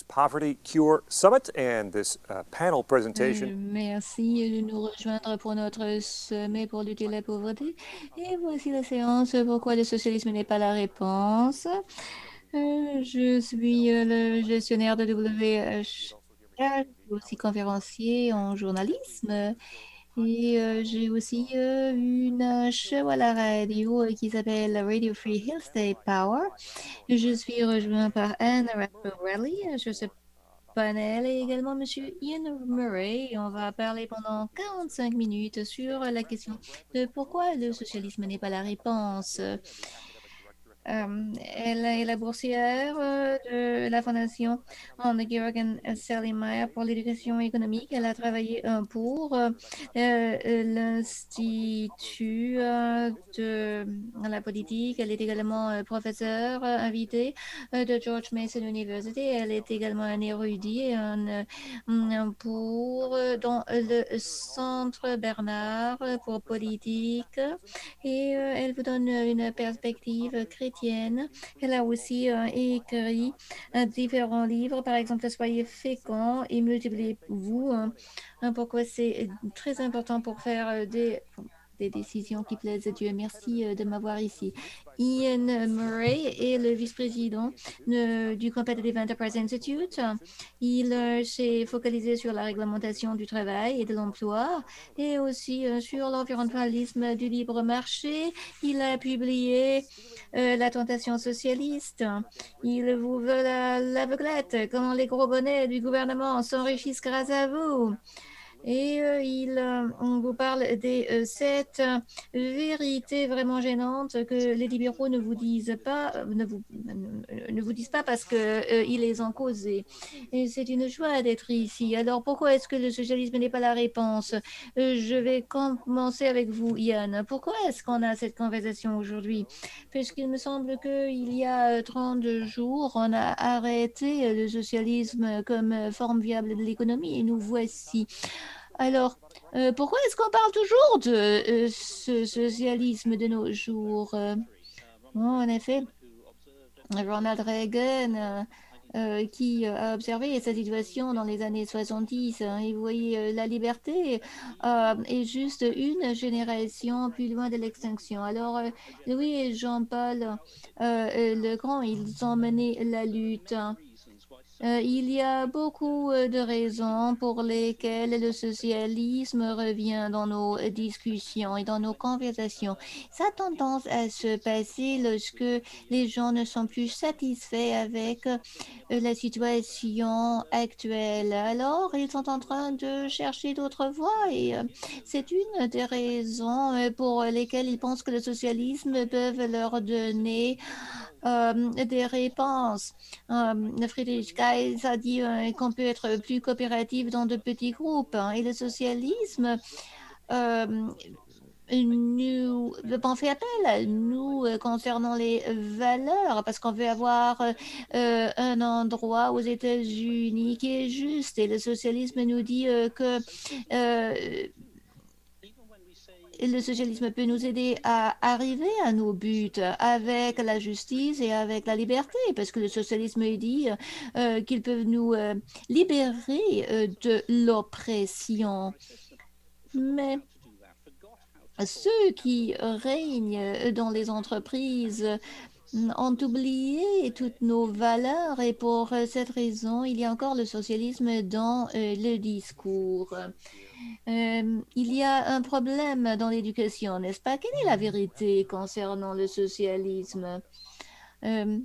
Poverty Cure Summit and this panel presentation. Merci de nous rejoindre pour notre sommet pour lutter la pauvreté. Et voici la séance Pourquoi le socialisme n'est pas la réponse. Je suis le gestionnaire de WHR, aussi conférencier en journalisme. Et j'ai aussi une show à la radio qui s'appelle Radio Free Hill State Power. Je suis rejoint par Anne Raspberry. Je suis panel et également Monsieur Ian Murray. On va parler pendant 45 minutes sur la question de pourquoi le socialisme n'est pas la réponse. Elle est la boursière de la Fondation Georg Sally Meyer pour l'éducation économique. Elle a travaillé pour l'Institut de la politique. Elle est également professeure invitée de George Mason University. Elle est également un érudit et dans le Centre Bernard pour politique et elle vous donne une perspective chrétienne. Elle a aussi écrit différents livres, par exemple Soyez féconds et multipliez-vous. Pourquoi c'est très important pour faire des décisions qui plaisent à Dieu. Merci de m'avoir ici. Ian Murray est le vice-président du Competitive Enterprise Institute. Il s'est focalisé sur la réglementation du travail et de l'emploi et aussi sur l'environnementalisme du libre marché. Il a publié La tentation socialiste. Il vous veut l'aveuglette, comment les gros bonnets du gouvernement s'enrichissent grâce à vous. Et on vous parle des 7 vérités vraiment gênantes que les libéraux ne vous disent pas, ne vous disent pas parce qu'ils les ont causées. Et c'est une joie d'être ici. Alors pourquoi est-ce que le socialisme n'est pas la réponse? Je vais commencer avec vous, Yann. Pourquoi est-ce qu'on a cette conversation aujourd'hui? Puisqu'il me semble qu'il y a 30 jours, on a arrêté le socialisme comme forme viable de l'économie et nous voici. Alors, pourquoi est-ce qu'on parle toujours de ce socialisme de nos jours? Bon, en effet, Ronald Reagan, qui a observé cette situation dans les années 70, et vous voyez, la liberté est juste une génération plus loin de l'extinction. Alors, Louis et Jean-Paul le Grand, ils ont mené la lutte. Il y a beaucoup de raisons pour lesquelles le socialisme revient dans nos discussions et dans nos conversations. Ça a tendance à se passer lorsque les gens ne sont plus satisfaits avec la situation actuelle. Alors, ils sont en train de chercher d'autres voies et c'est une des raisons pour lesquelles ils pensent que le socialisme peut leur donner des réponses. Friedrich Geiss a dit qu'on peut être plus coopératif dans de petits groupes et le socialisme euh, nous on fait appel à nous concernant les valeurs parce qu'on veut avoir un endroit aux États-Unis qui est juste et le socialisme nous dit que le socialisme peut nous aider à arriver à nos buts avec la justice et avec la liberté, parce que le socialisme dit qu'ils peuvent nous libérer de l'oppression. Mais ceux qui règnent dans les entreprises ont oublié toutes nos valeurs et pour cette raison, il y a encore le socialisme dans le discours. Il y a un problème dans l'éducation, n'est-ce pas? Quelle est la vérité concernant le socialisme? Euh,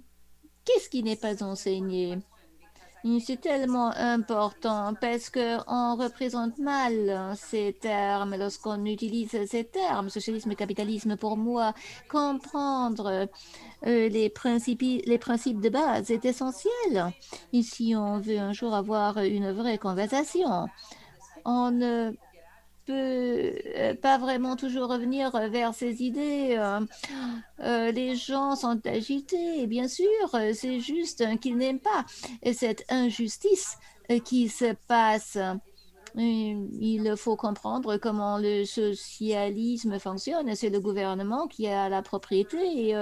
Qu'est-ce qui n'est pas enseigné? C'est tellement important parce qu'on représente mal ces termes lorsqu'on utilise ces termes, socialisme et capitalisme. Pour moi, comprendre les principes de base est essentiel. Et si on veut un jour avoir une vraie conversation, on ne peut pas vraiment toujours revenir vers ses idées. Les gens sont agités, et bien sûr, c'est juste qu'ils n'aiment pas cette injustice qui se passe. Il faut comprendre comment le socialisme fonctionne. C'est le gouvernement qui a la propriété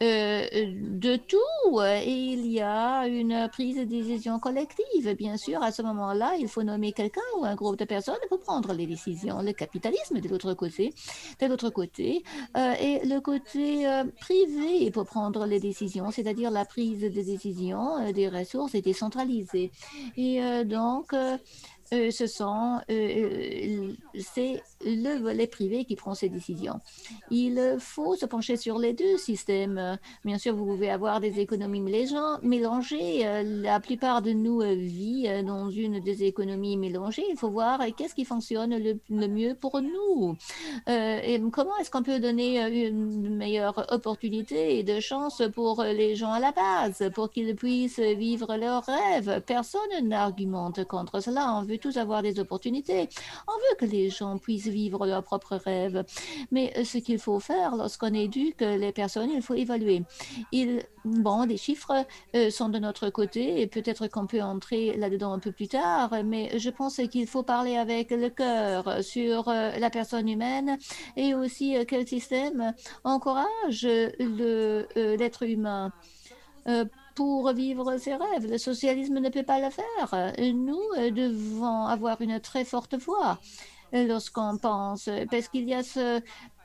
de tout. Et il y a une prise de décision collective. Bien sûr, à ce moment-là, il faut nommer quelqu'un ou un groupe de personnes pour prendre les décisions. Le capitalisme, de l'autre côté, et le côté privé pour prendre les décisions, c'est-à-dire la prise de décision des ressources est décentralisée. Et c'est le volet privé qui prend ces décisions. Il faut se pencher sur les deux systèmes. Bien sûr, vous pouvez avoir des économies mélangées. La plupart de nous vit dans une des économies mélangées. Il faut voir qu'est-ce qui fonctionne le mieux pour nous. Et comment est-ce qu'on peut donner une meilleure opportunité et de chance pour les gens à la base, pour qu'ils puissent vivre leurs rêves? Personne n'argumente contre cela. On veut tous avoir des opportunités. On veut que les gens puissent vivre leurs propres rêves. Mais ce qu'il faut faire lorsqu'on éduque les personnes, il faut évaluer. Bon, les chiffres sont de notre côté et peut-être qu'on peut entrer là-dedans un peu plus tard, mais je pense qu'il faut parler avec le cœur sur la personne humaine et aussi quel système encourage l'être humain euh, pour vivre ses rêves. Le socialisme ne peut pas le faire. Nous devons avoir une très forte voix lorsqu'on pense, parce qu'il y a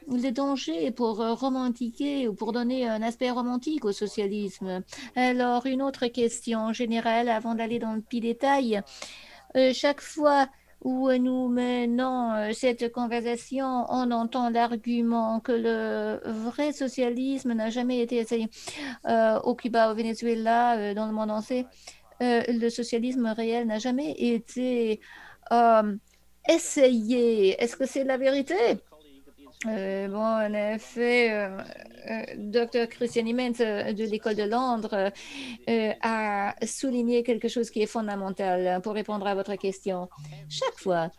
les dangers pour romantiquer ou pour donner un aspect romantique au socialisme. Alors, une autre question générale avant d'aller dans le petit détail. Chaque fois où nous menons cette conversation, on entend l'argument que le vrai socialisme n'a jamais été essayé au Cuba, au Venezuela, dans le monde entier. Le socialisme réel n'a jamais été euh, essayé. Est-ce que c'est la vérité? Bon, en effet, Dr. Christian Imens de l'École de Londres a souligné quelque chose qui est fondamental pour répondre à votre question. Chaque fois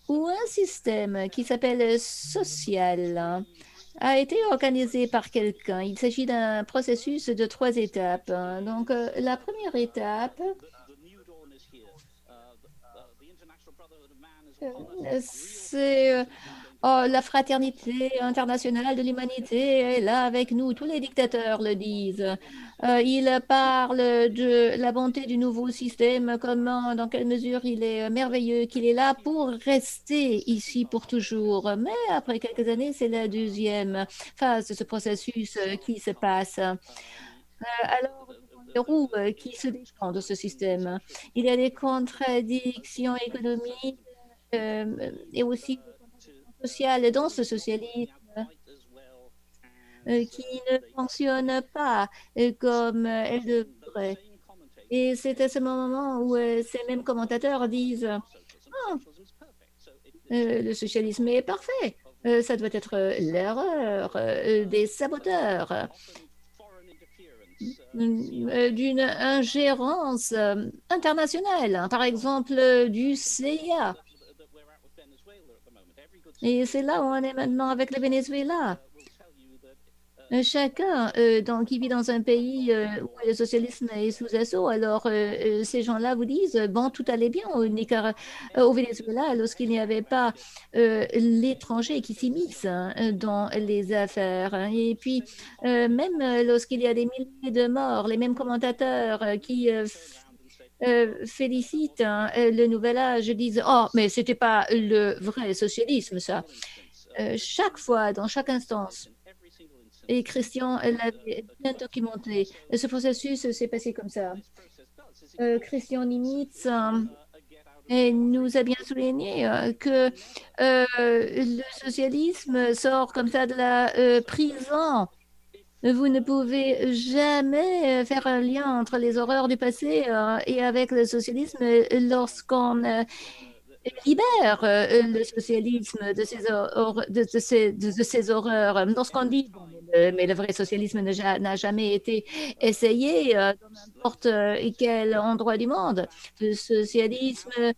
où un système qui s'appelle social a été organisé par quelqu'un, il s'agit d'un processus de 3 étapes. Donc, la première étape, c'est oh, la fraternité internationale de l'humanité est là avec nous. Tous les dictateurs le disent. Ils parlent de la bonté du nouveau système, comment, dans quelle mesure il est merveilleux, qu'il est là pour rester ici pour toujours. Mais après quelques années, c'est la deuxième phase de ce processus qui se passe. Alors, ce sont les roues qui se défendent de ce système. Il y a des contradictions économiques et aussi des contradictions sociales dans ce socialisme qui ne fonctionne pas comme elle devrait. Et c'est à ce moment où ces mêmes commentateurs disent ah, le socialisme est parfait. Ça doit être l'erreur des saboteurs, d'une ingérence internationale, hein, par exemple du CIA. Et c'est là où on est maintenant avec le Venezuela. Chacun donc, qui vit dans un pays où le socialisme est sous assaut, alors ces gens-là vous disent, bon, tout allait bien au Venezuela lorsqu'il n'y avait pas l'étranger qui s'immisce hein, dans les affaires. Hein. Et puis, même lorsqu'il y a des milliers de morts, les mêmes commentateurs qui félicitent hein, le nouvel âge disent, oh, mais c'était pas le vrai socialisme, ça. Chaque fois, dans chaque instance. Et Christian l'avait bien documenté. Ce processus s'est passé comme ça. Christian Nimitz nous a bien souligné que le socialisme sort comme ça de la prison. Vous ne pouvez jamais faire un lien entre les horreurs du passé et avec le socialisme lorsqu'on libère le socialisme de ses horreurs. Lorsqu'on dit, bon, mais le vrai socialisme n'a jamais été essayé dans n'importe quel endroit du monde. Le socialisme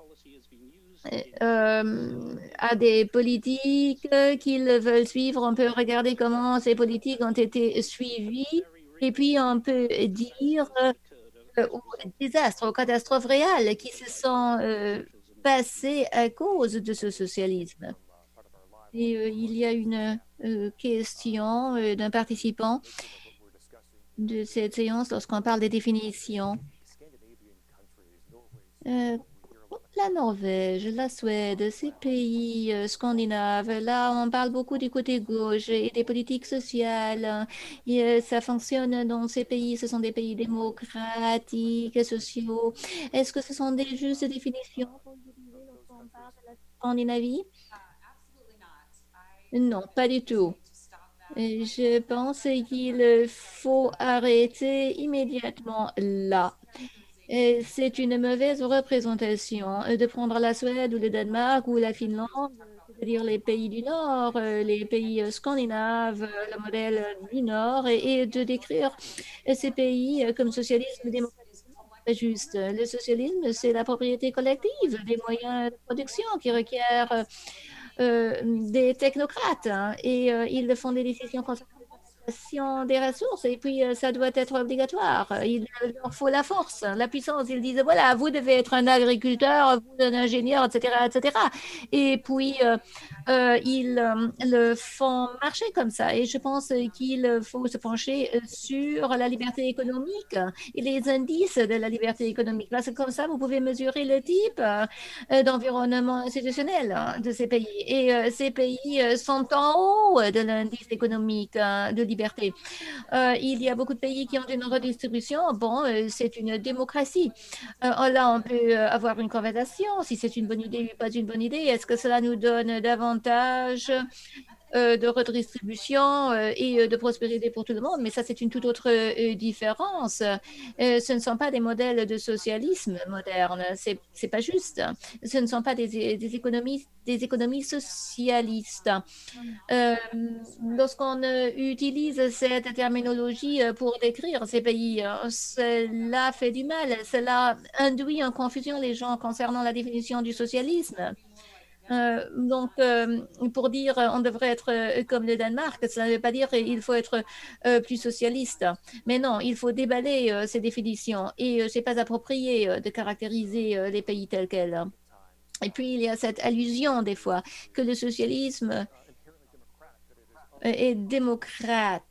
a des politiques qu'ils veulent suivre. On peut regarder comment ces politiques ont été suivies. Et puis, on peut dire aux désastres, aux catastrophes réelles qui se sont passées à cause de ce socialisme. Et il y a une question d'un participant de cette séance lorsqu'on parle des définitions. Euh, la Norvège, la Suède, ces pays scandinaves, là, on parle beaucoup du côté gauche et des politiques sociales, hein. Et, ça fonctionne dans ces pays. Ce sont des pays démocratiques, sociaux. Est-ce que ce sont des justes définitions qu'on utilise lorsqu'on parle de la Scandinavie? Non, pas du tout. Je pense qu'il faut arrêter immédiatement là. C'est une mauvaise représentation de prendre la Suède ou le Danemark ou la Finlande, c'est-à-dire les pays du Nord, les pays scandinaves, le modèle du Nord, et de décrire ces pays comme socialisme démocratique. C'est pas juste. Le socialisme, c'est la propriété collective des moyens de production qui requièrent des technocrates, hein, et ils font des décisions concernant l'utilisation des ressources et puis ça doit être obligatoire. Il leur faut la force, la puissance. Ils disent, voilà, vous devez être un agriculteur, vous un ingénieur, etc., etc. Et puis ils le font marcher comme ça. Et je pense qu'il faut se pencher sur la liberté économique et les indices de la liberté économique. Parce que comme ça, vous pouvez mesurer le type d'environnement institutionnel, hein, de ces pays. Et ces pays sont en haut de l'indice économique de liberté. Il y a beaucoup de pays qui ont une redistribution. Bon, c'est une démocratie. Là, on peut avoir une conversation si c'est une bonne idée ou pas une bonne idée. Est-ce que cela nous donne davantage de redistribution et de prospérité pour tout le monde, mais ça, c'est une toute autre différence. Ce ne sont pas des modèles de socialisme moderne, c'est pas juste. Ce ne sont pas des économies socialistes. Euh, Lorsqu'on utilise cette terminologie pour décrire ces pays, cela fait du mal, cela induit en confusion les gens concernant la définition du socialisme. Donc, pour dire on devrait être comme le Danemark, ça ne veut pas dire qu'il faut être plus socialiste. Mais non, il faut déballer ces définitions et c'est pas approprié de caractériser les pays tels quels. Et puis, il y a cette allusion des fois que le socialisme est démocratique,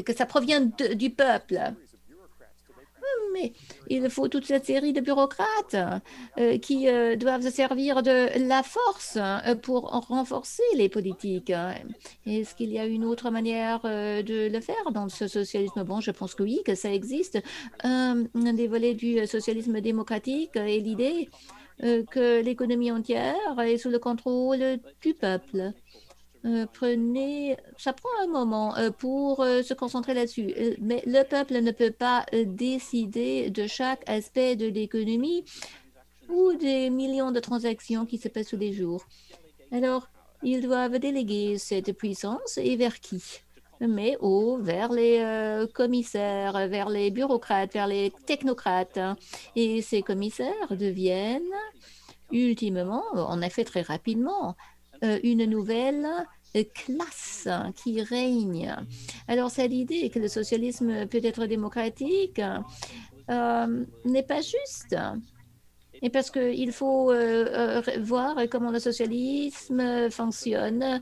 que ça provient du peuple. Mais il faut toute cette série de bureaucrates qui doivent se servir de la force pour renforcer les politiques. Est-ce qu'il y a une autre manière de le faire dans ce socialisme? Bon, je pense que oui, que ça existe. Un des volets du socialisme démocratique est l'idée que l'économie entière est sous le contrôle du peuple. Ça prend un moment pour se concentrer là-dessus, mais le peuple ne peut pas décider de chaque aspect de l'économie ou des millions de transactions qui se passent tous les jours. Alors, ils doivent déléguer cette puissance et vers qui? Mais vers les commissaires, vers les bureaucrates, vers les technocrates, hein. Et ces commissaires deviennent ultimement, en effet très rapidement, une nouvelle classe qui règne. Alors, cette idée que le socialisme peut être démocratique n'est pas juste. Et parce qu'il faut voir comment le socialisme fonctionne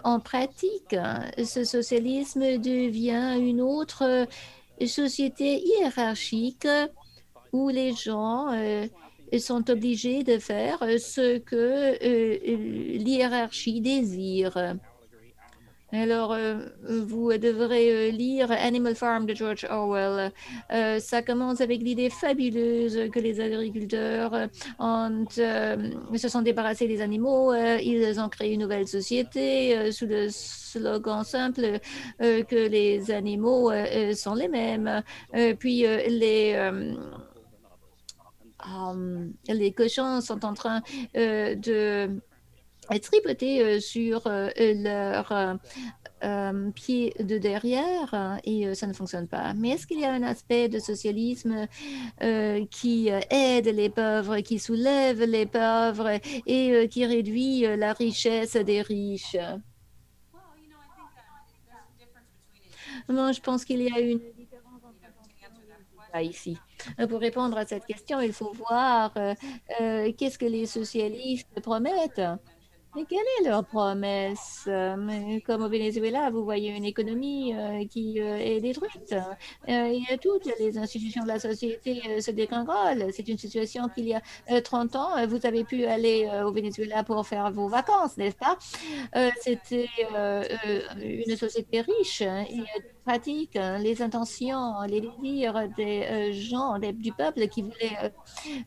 en pratique. Ce socialisme devient une autre société hiérarchique où les gens sont obligés de faire ce que l'hiérarchie désire. Alors, vous devrez lire Animal Farm de George Orwell. Ça commence avec l'idée fabuleuse que les agriculteurs se sont débarrassés des animaux. Ils ont créé une nouvelle société sous le slogan simple que les animaux sont les mêmes. Puis les cochons sont en train de tripoter sur leur pied de derrière et ça ne fonctionne pas. Mais est-ce qu'il y a un aspect de socialisme qui aide les pauvres, qui soulève les pauvres et qui réduit la richesse des riches? Moi, je pense qu'il y a une différence entre là ici. Pour répondre à cette question, il faut voir qu'est-ce que les socialistes promettent. Mais quelle est leur promesse? Mais comme au Venezuela, vous voyez une économie qui est détruite. Et toutes les institutions de la société se dégringolent. C'est une situation qu'il y a 30 ans, vous avez pu aller au Venezuela pour faire vos vacances, n'est-ce pas? C'était une société riche et démocratique. Les intentions, les désirs des gens, du peuple qui voulaient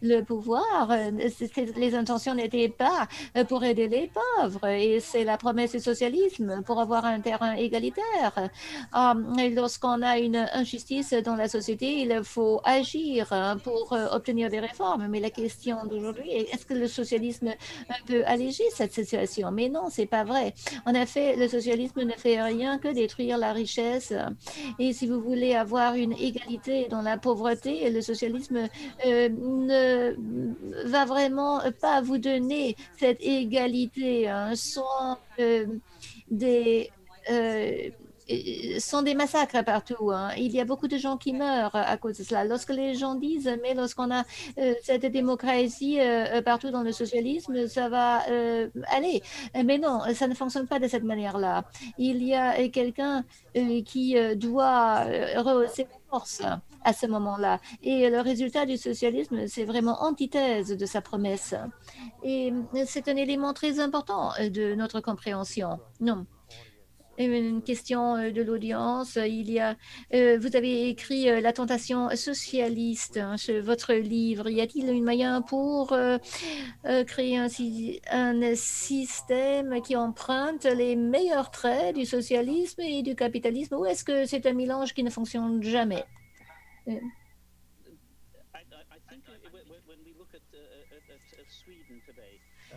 le pouvoir, les intentions n'étaient pas pour aider les pauvres. Et c'est la promesse du socialisme pour avoir un terrain égalitaire. Et lorsqu'on a une injustice dans la société, il faut agir pour obtenir des réformes. Mais la question d'aujourd'hui est, est-ce que le socialisme peut alléger cette situation? Mais non, c'est pas vrai. En effet, le socialisme ne fait rien que détruire la richesse. Et si vous voulez avoir une égalité dans la pauvreté, le socialisme ne va vraiment pas vous donner cette égalité, hein, des, euh, sont des massacres partout, hein. Il y a beaucoup de gens qui meurent à cause de cela. Lorsque les gens disent, mais lorsqu'on a cette démocratie partout dans le socialisme, ça va aller. Mais non, ça ne fonctionne pas de cette manière-là. Il y a quelqu'un qui doit rehausser la force à ce moment-là. Et le résultat du socialisme, c'est vraiment antithèse de sa promesse. Et c'est un élément très important de notre compréhension. Non. Et une question de l'audience. Vous avez écrit La tentation socialiste, hein, votre livre. Y a-t-il une moyen pour créer un système qui emprunte les meilleurs traits du socialisme et du capitalisme, ou est-ce que c'est un mélange qui ne fonctionne jamais? Euh,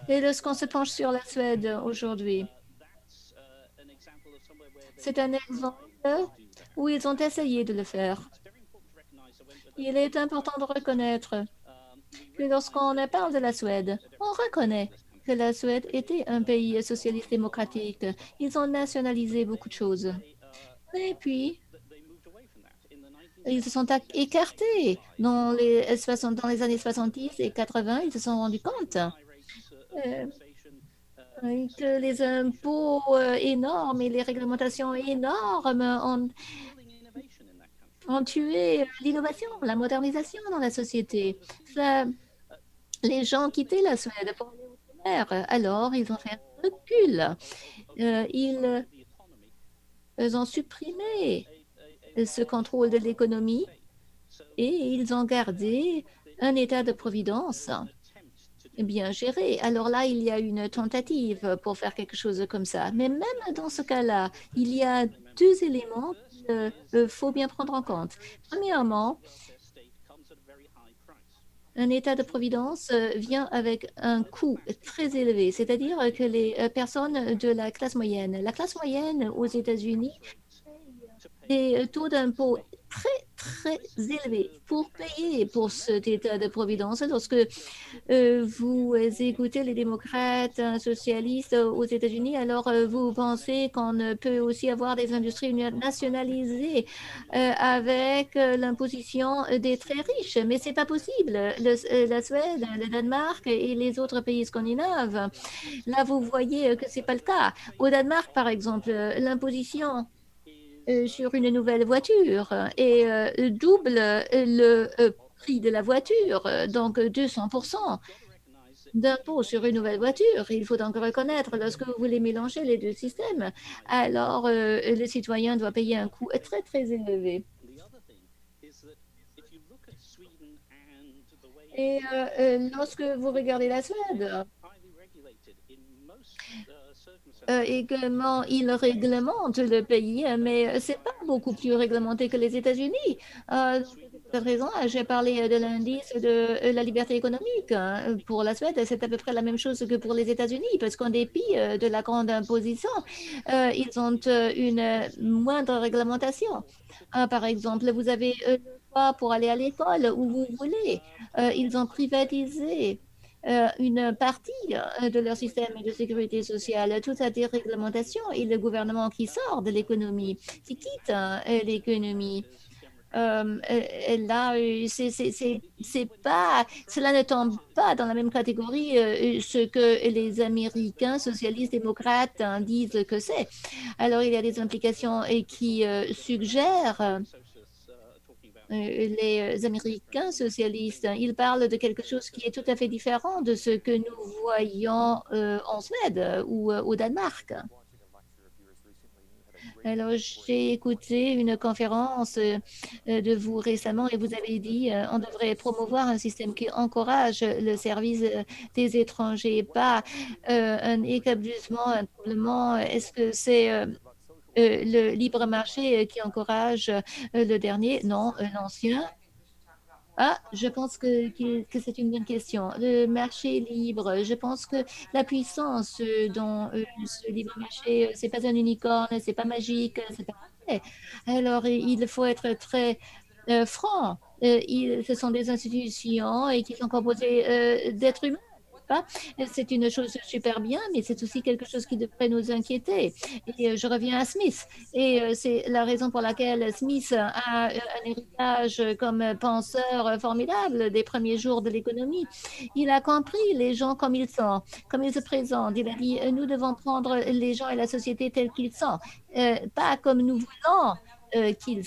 Et lorsqu'on se penche sur la Suède aujourd'hui, c'est un exemple où ils ont essayé de le faire. Il est important de reconnaître que lorsqu'on parle de la Suède, on reconnaît que la Suède était un pays socialiste démocratique. Ils ont nationalisé beaucoup de choses. Et puis, ils se sont écartés dans les années 70 et 80. Ils se sont rendus compte euh, que les impôts énormes et les réglementations énormes ont tué l'innovation, la modernisation dans la société. Ça, les gens quittaient la Suède pour aller outre-mer. Alors, ils ont fait un recul. Ils ont supprimé ce contrôle de l'économie et ils ont gardé un état de providence bien géré. Alors là, il y a une tentative pour faire quelque chose comme ça. Mais même dans ce cas-là, il y a deux éléments qu'il faut bien prendre en compte. Premièrement, un état de providence vient avec un coût très élevé, c'est-à-dire que les personnes de la classe moyenne aux États-Unis, des taux d'impôt très, très élevés pour payer pour cet état de providence. Lorsque vous écoutez les démocrates, socialistes aux États-Unis, alors vous pensez qu'on peut aussi avoir des industries nationalisées avec l'imposition des très riches. Mais c'est pas possible. La Suède, le Danemark et les autres pays scandinaves, là, vous voyez que c'est pas le cas. Au Danemark, par exemple, l'imposition sur une nouvelle voiture et double le prix de la voiture, donc 200% d'impôt sur une nouvelle voiture. Il faut donc reconnaître, lorsque vous voulez mélanger les deux systèmes, alors le citoyen doit payer un coût très, très élevé. Et lorsque vous regardez la Suède, également, il réglemente le pays, mais c'est pas beaucoup plus réglementé que les États-Unis. Pour cette raison, j'ai parlé de l'indice de la liberté économique, hein. Pour la Suède, c'est à peu près la même chose que pour les États-Unis, parce qu'en dépit de la grande imposition, ils ont une moindre réglementation. Par exemple, vous avez le choix pour aller à l'école où vous voulez. Ils ont privatisé une partie de leur système de sécurité sociale, toute sa déréglementation et le gouvernement qui sort de l'économie, qui quitte l'économie. là, c'est pas, cela ne tombe pas dans la même catégorie ce que les Américains socialistes démocrates hein, disent que c'est. Alors, il y a des implications et qui suggèrent les Américains socialistes, hein, ils parlent de quelque chose qui est tout à fait différent de ce que nous voyons en Suède ou au Danemark. Alors, j'ai écouté une conférence de vous récemment et vous avez dit on devrait promouvoir un système qui encourage le service des étrangers, pas un établissement, un troublement. Est-ce que c'est le libre marché qui encourage le dernier? Non, l'ancien. Ah, je pense que c'est une bonne question. Le marché libre, je pense que la puissance dans ce libre marché, c'est pas un unicorne, c'est pas magique, c'est pas parfait. Alors, il faut être très franc. Ce sont des institutions et qui sont composées d'êtres humains. Pas. C'est une chose super bien, mais c'est aussi quelque chose qui devrait nous inquiéter. Et je reviens à Smith. Et c'est la raison pour laquelle Smith a un héritage comme penseur formidable des premiers jours de l'économie. Il a compris les gens comme ils sont, comme ils se présentent. Il a dit, nous devons prendre les gens et la société tels qu'ils sont, pas comme nous voulons qu'ils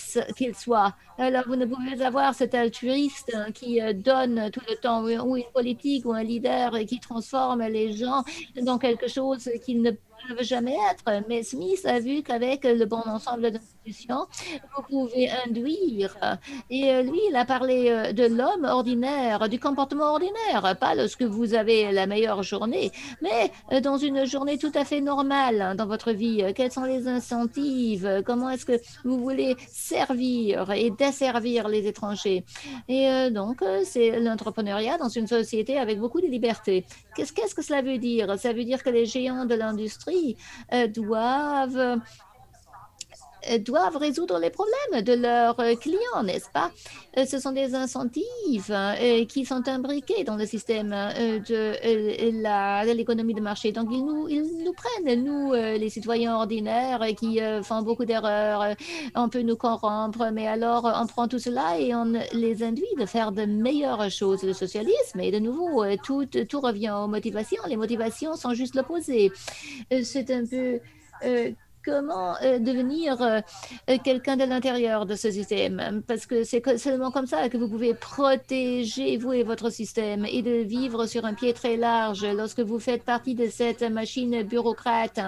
soient. Alors, vous ne pouvez avoir cet altruiste qui donne tout le temps, ou une politique, ou un leader qui transforme les gens dans quelque chose qu'ils ne peuvent jamais être. Mais Smith a vu qu'avec le bon ensemble d'institutions, vous pouvez induire. Et lui, il a parlé de l'homme ordinaire, du comportement ordinaire, pas lorsque vous avez la meilleure journée, mais dans une journée tout à fait normale dans votre vie. Quels sont les incentives? Comment est-ce que vous voulez servir et desservir les étrangers? Et donc, c'est l'entrepreneuriat dans une société avec beaucoup de liberté. Qu'est-ce que cela veut dire? Ça veut dire que les géants de l'industrie doivent résoudre les problèmes de leurs clients, n'est-ce pas? Ce sont des incentives qui sont imbriqués dans le système de l'économie de marché. Donc, ils nous prennent, nous, les citoyens ordinaires qui font beaucoup d'erreurs, on peut nous corrompre, mais alors on prend tout cela et on les induit de faire de meilleures choses. Le socialisme, et de nouveau, tout revient aux motivations. Les motivations sont juste l'opposé. C'est un peu comment devenir quelqu'un de l'intérieur de ce système, parce que c'est seulement comme ça que vous pouvez protéger vous et votre système et de vivre sur un pied très large lorsque vous faites partie de cette machine bureaucrate.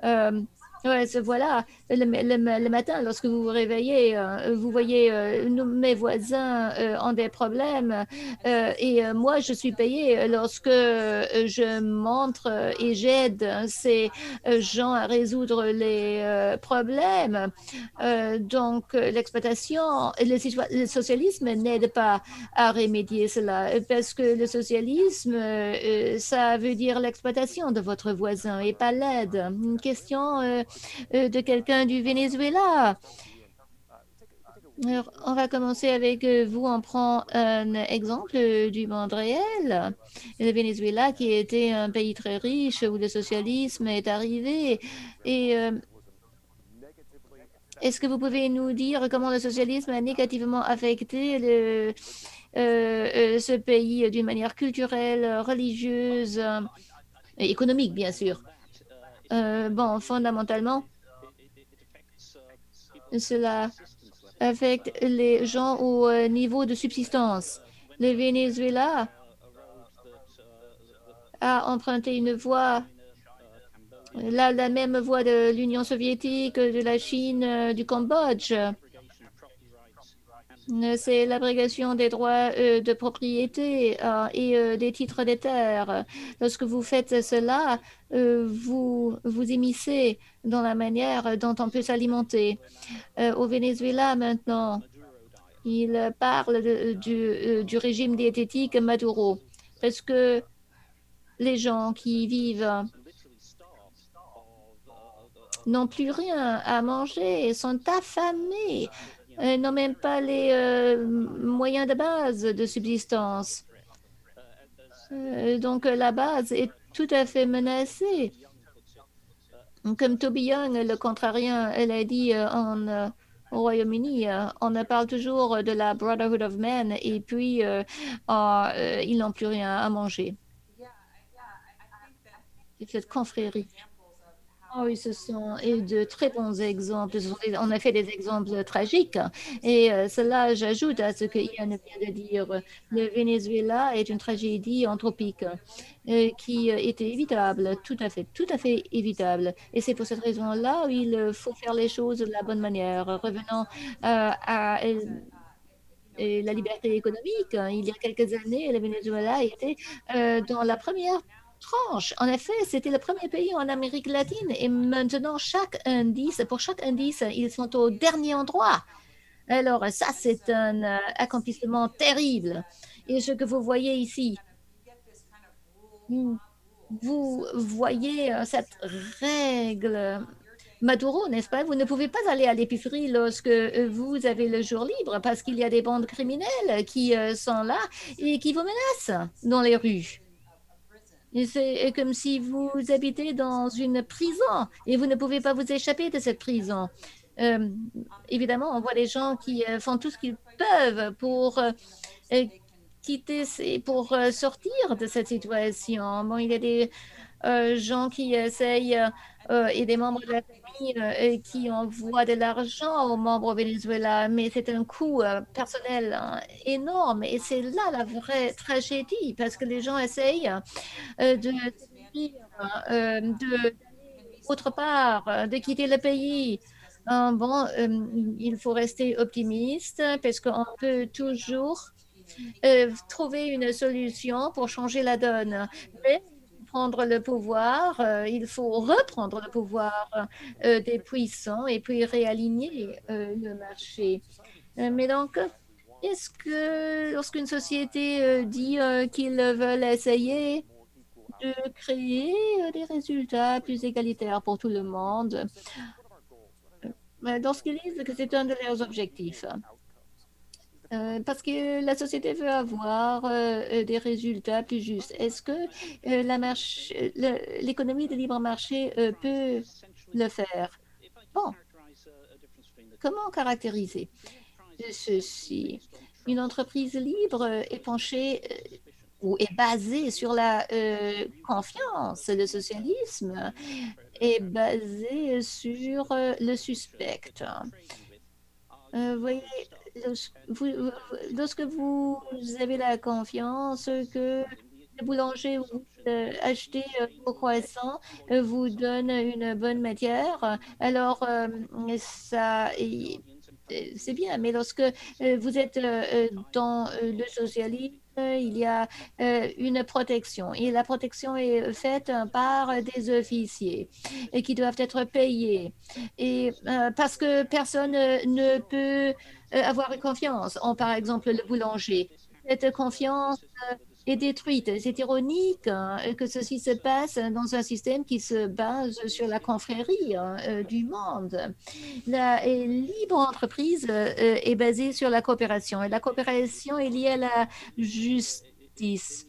Euh, ouais, voilà, le matin, lorsque vous vous réveillez, vous voyez mes voisins ont des problèmes et moi, je suis payée lorsque je montre et j'aide ces gens à résoudre les problèmes. Donc, l'exploitation, le socialisme n'aide pas à remédier cela parce que le socialisme, ça veut dire l'exploitation de votre voisin et pas l'aide. Une question de quelqu'un du Venezuela. Alors, on va commencer avec vous. On prend un exemple du monde réel. Le Venezuela, qui était un pays très riche où le socialisme est arrivé. Et est-ce que vous pouvez nous dire comment le socialisme a négativement affecté ce pays d'une manière culturelle, religieuse, et économique, bien sûr? Bon, fondamentalement, cela affecte les gens au niveau de subsistance. Le Venezuela a emprunté une voie, la même voie de l'Union soviétique, de la Chine, du Cambodge. C'est l'abrogation des droits de propriété et des titres des terres. Lorsque vous faites cela, vous immiscez dans la manière dont on peut s'alimenter. Au Venezuela, maintenant, il parle du régime diététique Maduro, parce que les gens qui vivent n'ont plus rien à manger, sont affamés, n'ont même pas les moyens de base de subsistance. Donc la base est tout à fait menacée. Comme Toby Young, le contrarien, elle a dit au Royaume-Uni, on parle toujours de la Brotherhood of Man et puis ils n'ont plus rien à manger. Et cette confrérie. Ah oui, ce sont et de très bons exemples. On a fait des exemples tragiques. Et cela, j'ajoute à ce que Ian vient de dire. Le Venezuela est une tragédie anthropique qui était évitable, tout à fait évitable. Et c'est pour cette raison-là il faut faire les choses de la bonne manière. Revenons à et la liberté économique. Il y a quelques années, le Venezuela était dans la première tranche. En effet, c'était le premier pays en Amérique latine et maintenant, pour chaque indice, ils sont au dernier endroit. Alors, ça, c'est un accomplissement terrible. Et ce que vous voyez ici, vous voyez cette règle Maduro, n'est-ce pas? Vous ne pouvez pas aller à l'épicerie lorsque vous avez le jour libre parce qu'il y a des bandes criminelles qui sont là et qui vous menacent dans les rues. Et c'est comme si vous habitez dans une prison et vous ne pouvez pas vous échapper de cette prison. Euh, Évidemment, on voit des gens qui font tout ce qu'ils peuvent pour euh, pour sortir de cette situation. Bon, il y a des gens qui essayent et des membres de la famille qui envoient de l'argent aux membres au Venezuela, mais c'est un coût personnel hein, énorme et c'est là la vraie tragédie parce que les gens essayent de s'établir, de autre part, de quitter le pays. Bon, il faut rester optimiste parce qu'on peut toujours trouver une solution pour changer la donne. Mais prendre le pouvoir, il faut reprendre le pouvoir des puissants et puis réaligner le marché. Mais donc, est-ce que lorsqu'une société dit qu'ils veulent essayer de créer des résultats plus égalitaires pour tout le monde, lorsqu'ils disent que c'est un de leurs objectifs, parce que la société veut avoir des résultats plus justes. Est-ce que l'économie de libre marché peut le faire? Bon, comment caractériser ceci? Une entreprise libre est penchée ou est basée sur la confiance. Le socialisme est basé sur le suspect. Voyez, lorsque vous avez la confiance que le boulanger où vous achetez vos croissants vous donne une bonne matière, alors c'est bien. Mais lorsque vous êtes dans le socialisme, il y a une protection. Et la protection est faite par des officiers et qui doivent être payés. Et parce que personne ne peut avoir confiance en, par exemple, le boulanger. Cette confiance est détruite. C'est ironique hein, que ceci se passe dans un système qui se base sur la confrérie hein, du monde. La libre entreprise est basée sur la coopération et la coopération est liée à la justice.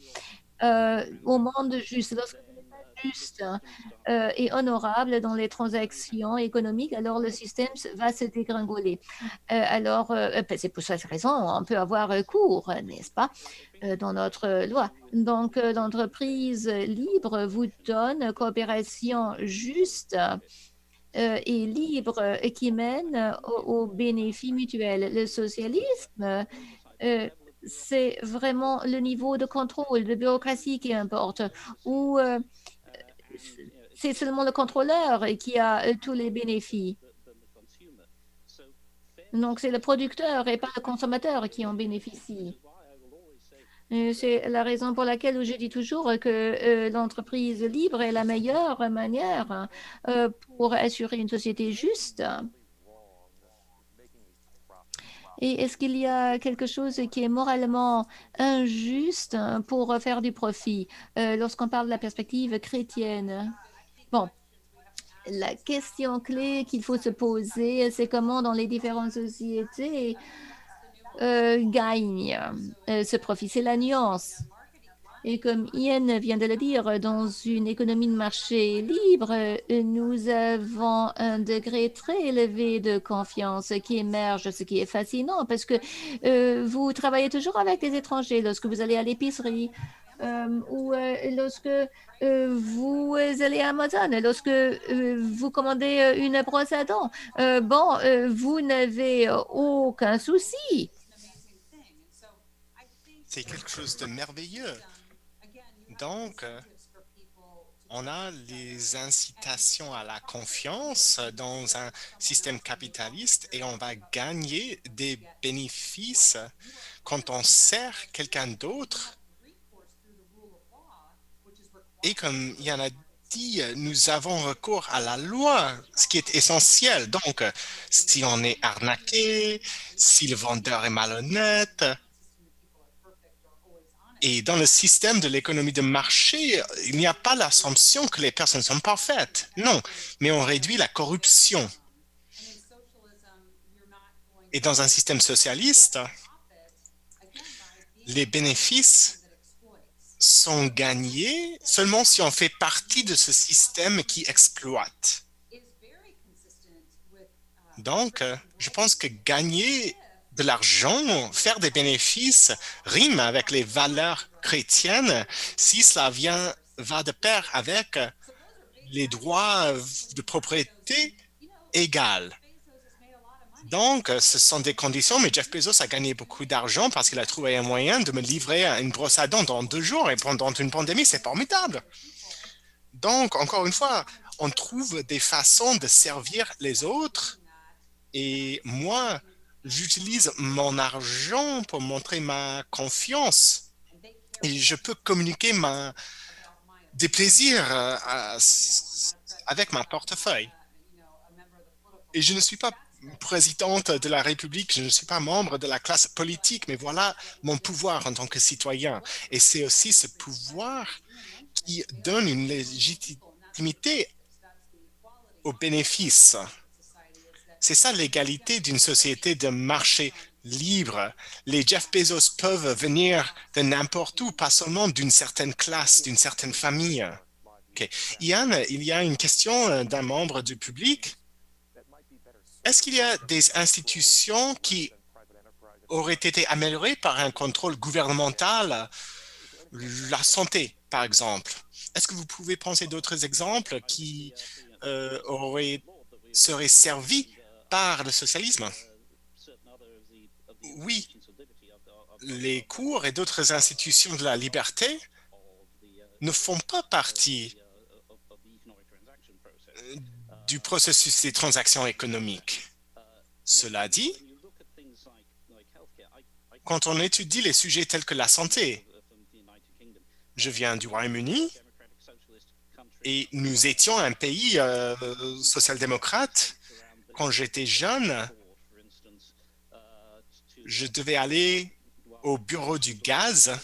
Au monde juste. Lorsque vous n'êtes pas juste hein, et honorable dans les transactions économiques, alors le système va se dégringoler. C'est pour cette raison on peut avoir cours, n'est-ce pas, dans notre loi. Donc, l'entreprise libre vous donne coopération juste et libre et qui mène au bénéfice mutuel. Le socialisme, euh, c'est vraiment le niveau de contrôle, de bureaucratie qui importe, où c'est seulement le contrôleur qui a tous les bénéfices. Donc, c'est le producteur et pas le consommateur qui en bénéficie. C'est la raison pour laquelle je dis toujours que l'entreprise libre est la meilleure manière pour assurer une société juste. Et est-ce qu'il y a quelque chose qui est moralement injuste pour faire du profit lorsqu'on parle de la perspective chrétienne? Bon, la question clé qu'il faut se poser, c'est comment dans les différentes sociétés gagne ce profit. C'est la nuance. Et comme Ian vient de le dire, dans une économie de marché libre, nous avons un degré très élevé de confiance qui émerge, ce qui est fascinant parce que vous travaillez toujours avec des étrangers lorsque vous allez à l'épicerie. Ou lorsque vous allez à Amazon, lorsque vous commandez une brosse à dents, vous n'avez aucun souci. C'est quelque chose de merveilleux. Donc, on a les incitations à la confiance dans un système capitaliste et on va gagner des bénéfices quand on sert quelqu'un d'autre. Et comme il y en a dit, nous avons recours à la loi, ce qui est essentiel. Donc, si on est arnaqué, si le vendeur est malhonnête, et dans le système de l'économie de marché, il n'y a pas l'assumption que les personnes sont parfaites. Non, mais on réduit la corruption. Et dans un système socialiste, les bénéfices sont gagnés seulement si on fait partie de ce système qui exploite. Donc, je pense que gagner de l'argent, faire des bénéfices, rime avec les valeurs chrétiennes si cela va de pair avec les droits de propriété égales. Donc, ce sont des conditions, mais Jeff Bezos a gagné beaucoup d'argent parce qu'il a trouvé un moyen de me livrer une brosse à dents dans 2 jours et pendant une pandémie, c'est formidable. Donc, encore une fois, on trouve des façons de servir les autres et moi, j'utilise mon argent pour montrer ma confiance et je peux communiquer des plaisirs avec ma portefeuille. Et je ne suis pas présidente de la République, je ne suis pas membre de la classe politique, mais voilà mon pouvoir en tant que citoyen. Et c'est aussi ce pouvoir qui donne une légitimité aux bénéfices. C'est ça l'égalité d'une société de marché libre. Les Jeff Bezos peuvent venir de n'importe où, pas seulement d'une certaine classe, d'une certaine famille. Okay. Ian, il y a une question d'un membre du public. Est-ce qu'il y a des institutions qui auraient été améliorées par un contrôle gouvernemental, la santé, par exemple? Est-ce que vous pouvez penser d'autres exemples qui seraient servis par le socialisme? Oui, les cours et d'autres institutions de la liberté ne font pas partie du processus des transactions économiques. Cela dit, quand on étudie les sujets tels que la santé, je viens du Royaume-Uni et nous étions un pays social-démocrate. Quand j'étais jeune, je devais aller au bureau du gaz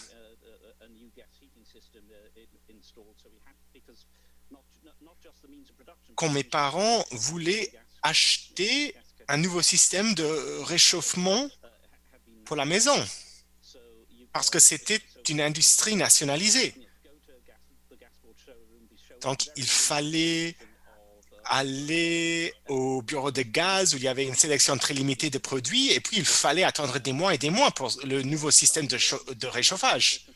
quand mes parents voulaient acheter un nouveau système de réchauffement pour la maison, parce que c'était une industrie nationalisée. Donc, il fallait aller au bureau de gaz où il y avait une sélection très limitée de produits et puis il fallait attendre des mois et des mois pour le nouveau système de réchauffage.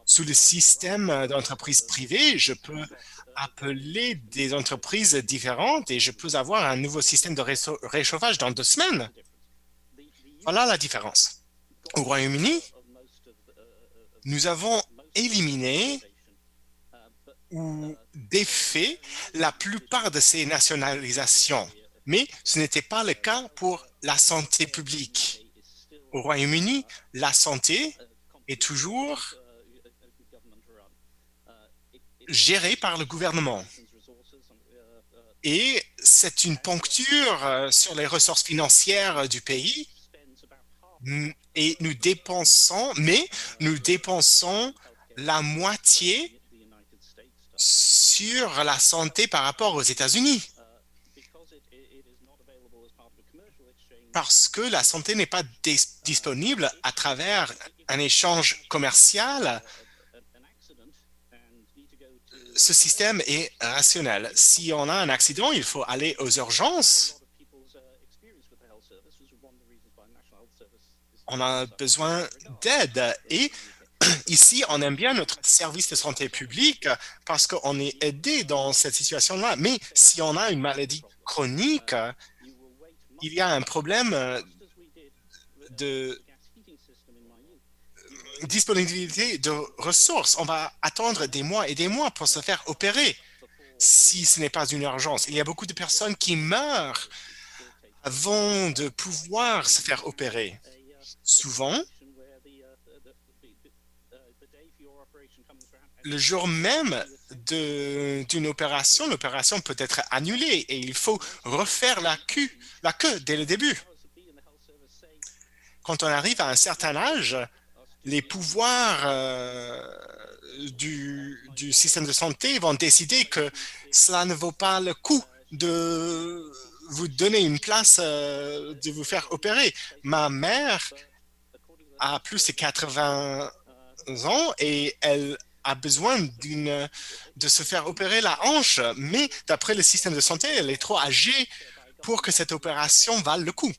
Sous le système d'entreprise privée, je peux appeler des entreprises différentes et je peux avoir un nouveau système de réchauffage dans 2 semaines. Voilà la différence. Au Royaume-Uni, nous avons éliminé ou défait la plupart de ces nationalisations, mais ce n'était pas le cas pour la santé publique. Au Royaume-Uni, la santé est toujours gérée par le gouvernement. Et c'est une poncture sur les ressources financières du pays. Et nous dépensons la moitié sur la santé par rapport aux États-Unis. Parce que la santé n'est pas disponible à travers un échange commercial ce système est rationnel. Si on a un accident, il faut aller aux urgences. On a besoin d'aide. Et ici, on aime bien notre service de santé publique parce qu'on est aidé dans cette situation-là. Mais si on a une maladie chronique, il y a un problème de disponibilité de ressources. On va attendre des mois et des mois pour se faire opérer si ce n'est pas une urgence. Il y a beaucoup de personnes qui meurent avant de pouvoir se faire opérer. Souvent, le jour même d'une opération, l'opération peut être annulée et il faut refaire la queue dès le début. Quand on arrive à un certain âge, les pouvoirs du système de santé vont décider que cela ne vaut pas le coup de vous donner une place, de vous faire opérer. Ma mère a plus de 80 ans et elle a besoin de se faire opérer la hanche, mais d'après le système de santé, elle est trop âgée pour que cette opération vaille le coup.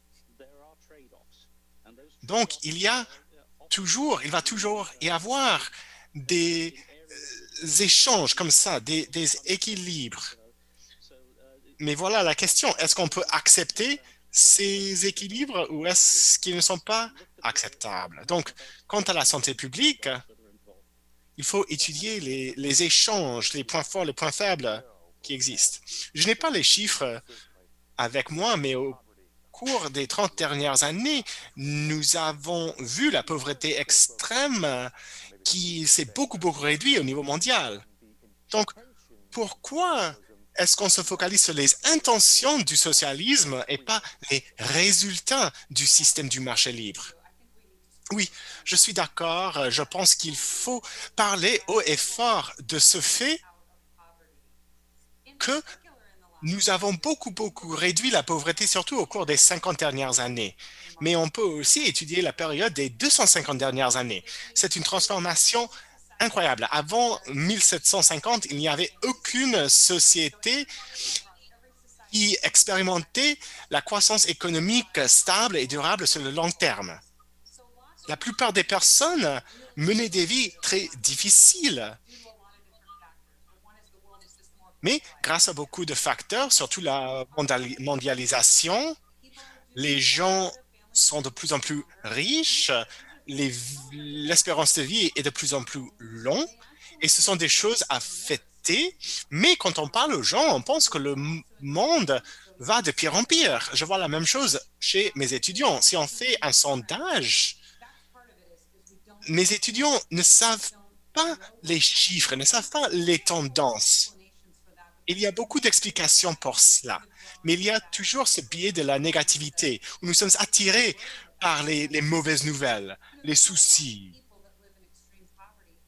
Donc, il va toujours y avoir des échanges comme ça, des équilibres. Mais voilà la question, est-ce qu'on peut accepter ces équilibres ou est-ce qu'ils ne sont pas acceptables? Donc, quant à la santé publique, il faut étudier les échanges, les points forts, les points faibles qui existent. Je n'ai pas les chiffres avec moi, mais au cours des 30 dernières années, nous avons vu la pauvreté extrême qui s'est beaucoup réduite au niveau mondial. Donc, pourquoi est-ce qu'on se focalise sur les intentions du socialisme et pas les résultats du système du marché libre? Oui, je suis d'accord. Je pense qu'il faut parler haut et fort de ce fait que nous avons beaucoup réduit la pauvreté, surtout au cours des 50 dernières années. Mais on peut aussi étudier la période des 250 dernières années. C'est une transformation incroyable. Avant 1750, il n'y avait aucune société qui expérimentait la croissance économique stable et durable sur le long terme. La plupart des personnes menaient des vies très difficiles. Mais grâce à beaucoup de facteurs, surtout la mondialisation, les gens sont de plus en plus riches, l'espérance de vie est de plus en plus longue, et ce sont des choses à fêter. Mais quand on parle aux gens, on pense que le monde va de pire en pire. Je vois la même chose chez mes étudiants. Si on fait un sondage, mes étudiants ne savent pas les chiffres, ne savent pas les tendances. Il y a beaucoup d'explications pour cela, mais il y a toujours ce biais de la négativité, où nous sommes attirés par les mauvaises nouvelles, les soucis.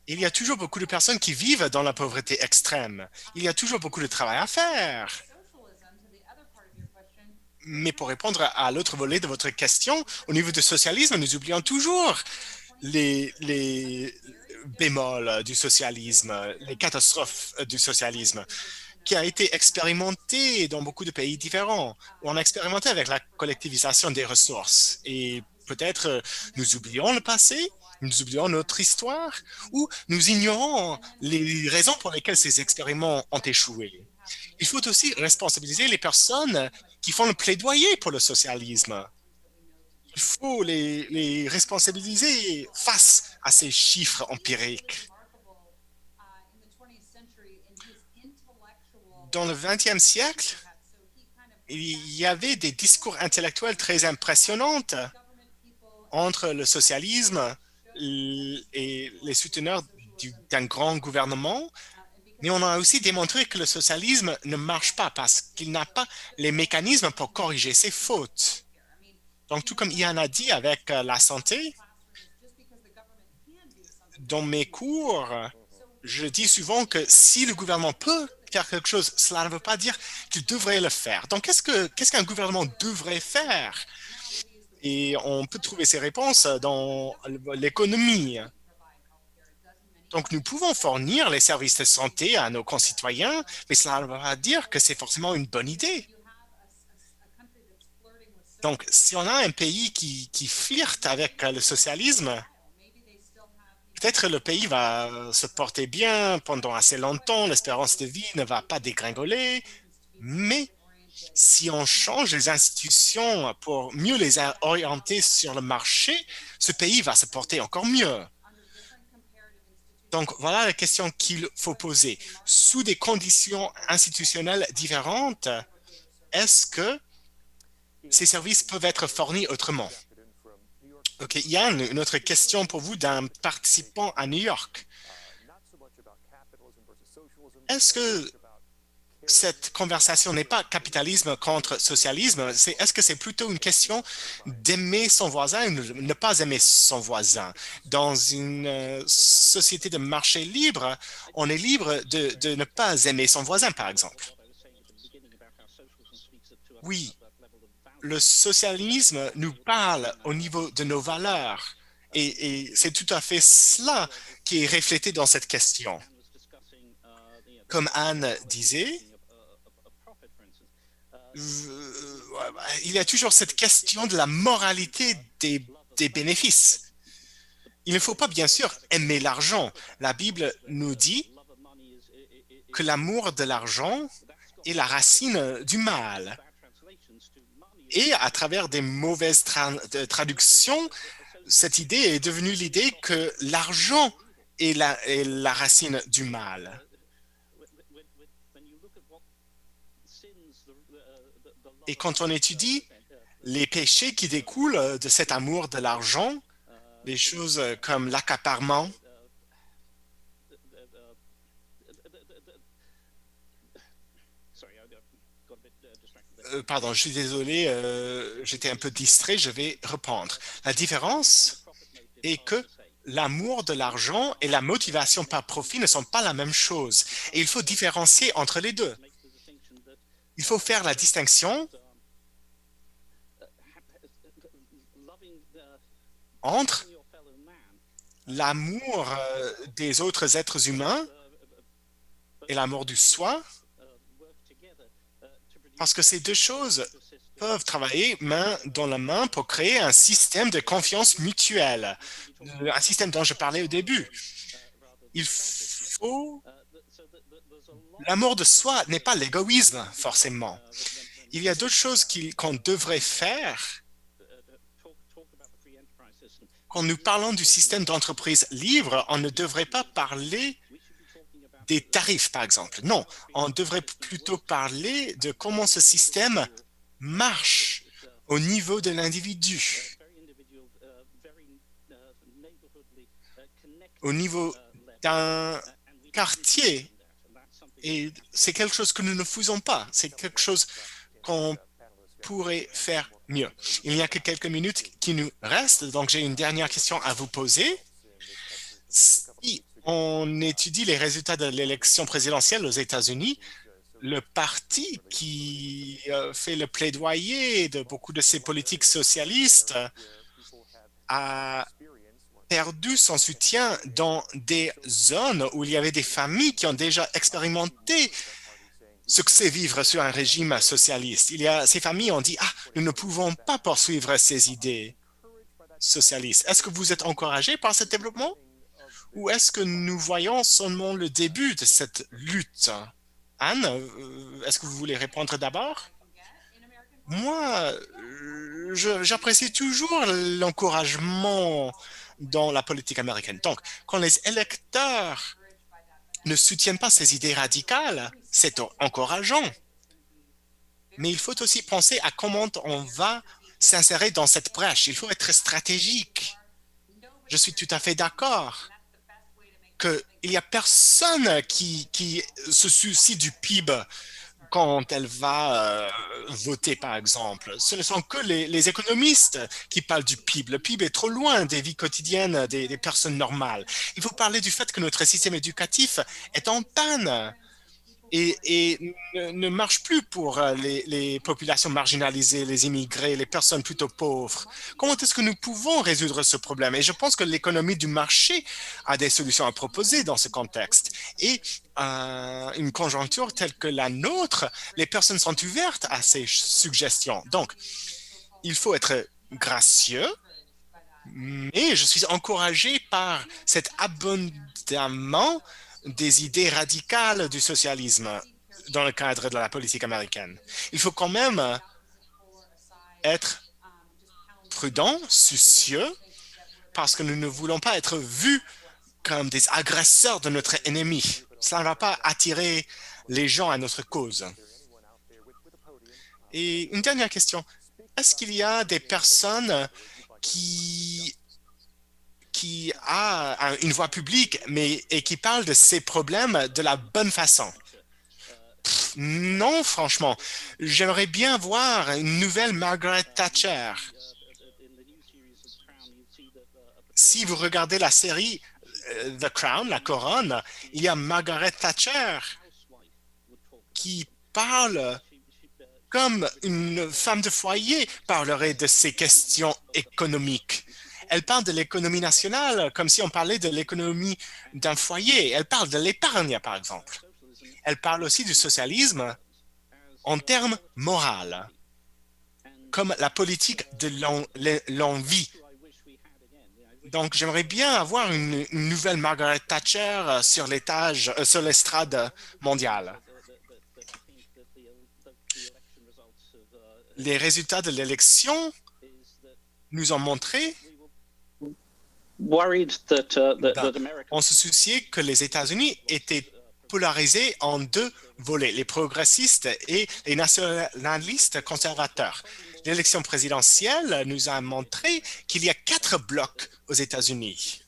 Il y a toujours beaucoup de personnes qui vivent dans la pauvreté extrême. Il y a toujours beaucoup de travail à faire. Mais pour répondre à l'autre volet de votre question, au niveau du socialisme, nous oublions toujours les bémols du socialisme, les catastrophes du socialisme, qui a été expérimenté dans beaucoup de pays différents. On a expérimenté avec la collectivisation des ressources. Et peut-être nous oublions le passé, nous oublions notre histoire, ou nous ignorons les raisons pour lesquelles ces expériments ont échoué. Il faut aussi responsabiliser les personnes qui font le plaidoyer pour le socialisme. Il faut les responsabiliser face à ces chiffres empiriques. Dans le XXe siècle, il y avait des discours intellectuels très impressionnants entre le socialisme et les souteneurs d'un grand gouvernement, mais on a aussi démontré que le socialisme ne marche pas parce qu'il n'a pas les mécanismes pour corriger ses fautes. Donc, tout comme Ian a dit avec la santé, dans mes cours, je dis souvent que si le gouvernement peut faire quelque chose, cela ne veut pas dire qu'il devrait le faire. Donc, qu'est-ce qu'un gouvernement devrait faire? Et on peut trouver ces réponses dans l'économie. Donc, nous pouvons fournir les services de santé à nos concitoyens, mais cela ne veut pas dire que c'est forcément une bonne idée. Donc, si on a un pays qui flirte avec le socialisme, peut-être le pays va se porter bien pendant assez longtemps, l'espérance de vie ne va pas dégringoler, mais si on change les institutions pour mieux les orienter sur le marché, ce pays va se porter encore mieux. Donc, voilà la question qu'il faut poser. Sous des conditions institutionnelles différentes, est-ce que ces services peuvent être fournis autrement? OK, Yann, une autre question pour vous d'un participant à New York. Est-ce que cette conversation n'est pas capitalisme contre socialisme? Est-ce que c'est plutôt une question d'aimer son voisin ou de ne pas aimer son voisin? Dans une société de marché libre, on est libre de ne pas aimer son voisin, par exemple. Oui, le socialisme nous parle au niveau de nos valeurs et c'est tout à fait cela qui est reflété dans cette question. Comme Anne disait, il y a toujours cette question de la moralité des bénéfices. Il ne faut pas, bien sûr, aimer l'argent. La Bible nous dit que l'amour de l'argent est la racine du mal. Et à travers des mauvaises traductions, cette idée est devenue l'idée que l'argent est la racine du mal. Et quand on étudie les péchés qui découlent de cet amour de l'argent, des choses comme l'accaparement, pardon, je suis désolé, j'étais un peu distrait, je vais reprendre. La différence est que l'amour de l'argent et la motivation par profit ne sont pas la même chose. Et il faut différencier entre les deux. Il faut faire la distinction entre l'amour des autres êtres humains et l'amour du soi, parce que ces deux choses peuvent travailler main dans la main pour créer un système de confiance mutuelle, un système dont je parlais au début. Il faut... L'amour de soi n'est pas l'égoïsme, forcément. Il y a d'autres choses qu'on devrait faire quand nous parlons du système d'entreprise libre. On ne devrait pas parler des tarifs, par exemple. Non, on devrait plutôt parler de comment ce système marche au niveau de l'individu, au niveau d'un quartier. Et c'est quelque chose que nous ne faisons pas. C'est quelque chose qu'on pourrait faire mieux. Il n'y a que quelques minutes qui nous restent, donc j'ai une dernière question à vous poser. Si on étudie les résultats de l'élection présidentielle aux États-Unis, le parti qui fait le plaidoyer de beaucoup de ces politiques socialistes a perdu son soutien dans des zones où il y avait des familles qui ont déjà expérimenté ce que c'est vivre sur un régime socialiste. Ces familles ont dit, ah, nous ne pouvons pas poursuivre ces idées socialistes. Est-ce que vous êtes encouragé par ce développement? Ou est-ce que nous voyons seulement le début de cette lutte? Anne, est-ce que vous voulez répondre d'abord? Moi, j'apprécie toujours l'encouragement dans la politique américaine. Donc, quand les électeurs ne soutiennent pas ces idées radicales, c'est encourageant. Mais il faut aussi penser à comment on va s'insérer dans cette brèche. Il faut être stratégique. Je suis tout à fait d'accord qu'il n'y a personne qui se soucie du PIB quand elle va voter, par exemple. Ce ne sont que les économistes qui parlent du PIB. Le PIB est trop loin des vies quotidiennes des personnes normales. Il faut parler du fait que notre système éducatif est en panne. et ne marche plus pour les populations marginalisées, les immigrés, les personnes plutôt pauvres. Comment est-ce que nous pouvons résoudre ce problème? Et je pense que l'économie du marché a des solutions à proposer dans ce contexte. Et une conjoncture telle que la nôtre, les personnes sont ouvertes à ces suggestions. Donc, il faut être gracieux, mais je suis encouragé par cet abondament des idées radicales du socialisme dans le cadre de la politique américaine. Il faut quand même être prudent, soucieux, parce que nous ne voulons pas être vus comme des agresseurs de notre ennemi. Ça ne va pas attirer les gens à notre cause. Et une dernière question. Est-ce qu'il y a des personnes qui a une voix publique et qui parle de ces problèmes de la bonne façon? Non, franchement. J'aimerais bien voir une nouvelle Margaret Thatcher. Si vous regardez la série The Crown, la couronne, il y a Margaret Thatcher qui parle comme une femme de foyer parlerait de ces questions économiques. Elle parle de l'économie nationale comme si on parlait de l'économie d'un foyer. Elle parle de l'épargne, par exemple. Elle parle aussi du socialisme en termes moraux, comme la politique de l'envie. Donc, j'aimerais bien avoir une nouvelle Margaret Thatcher sur sur l'estrade mondiale. Les résultats de l'élection nous ont montré on se souciait que les États-Unis étaient polarisés en deux volets, les progressistes et les nationalistes conservateurs. L'élection présidentielle nous a montré qu'il y a 4 blocs aux États-Unis.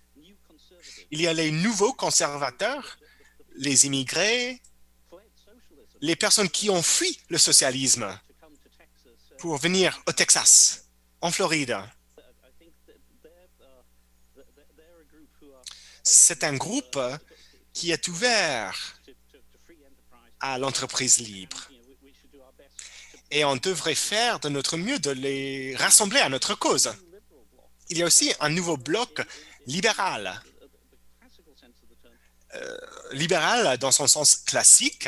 Il y a les nouveaux conservateurs, les immigrés, les personnes qui ont fui le socialisme pour venir au Texas, en Floride. C'est un groupe qui est ouvert à l'entreprise libre. Et on devrait faire de notre mieux de les rassembler à notre cause. Il y a aussi un nouveau bloc libéral. Libéral dans son sens classique,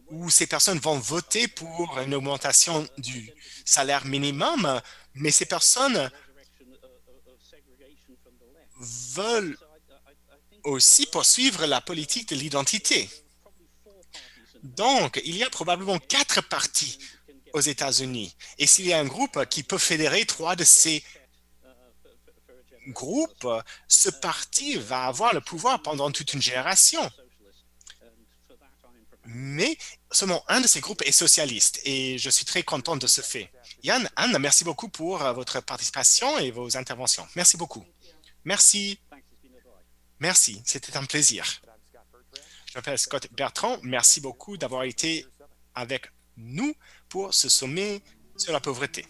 où ces personnes vont voter pour une augmentation du salaire minimum, mais ces personnes veulent aussi poursuivre la politique de l'identité. Donc, il y a probablement 4 partis aux États-Unis. Et s'il y a un groupe qui peut fédérer 3 de ces groupes, ce parti va avoir le pouvoir pendant toute une génération. Mais seulement un de ces groupes est socialiste et je suis très content de ce fait. Yann, Anne, merci beaucoup pour votre participation et vos interventions. Merci beaucoup. Merci. Merci, c'était un plaisir. Je m'appelle Scott Bertrand. Merci beaucoup d'avoir été avec nous pour ce sommet sur la pauvreté.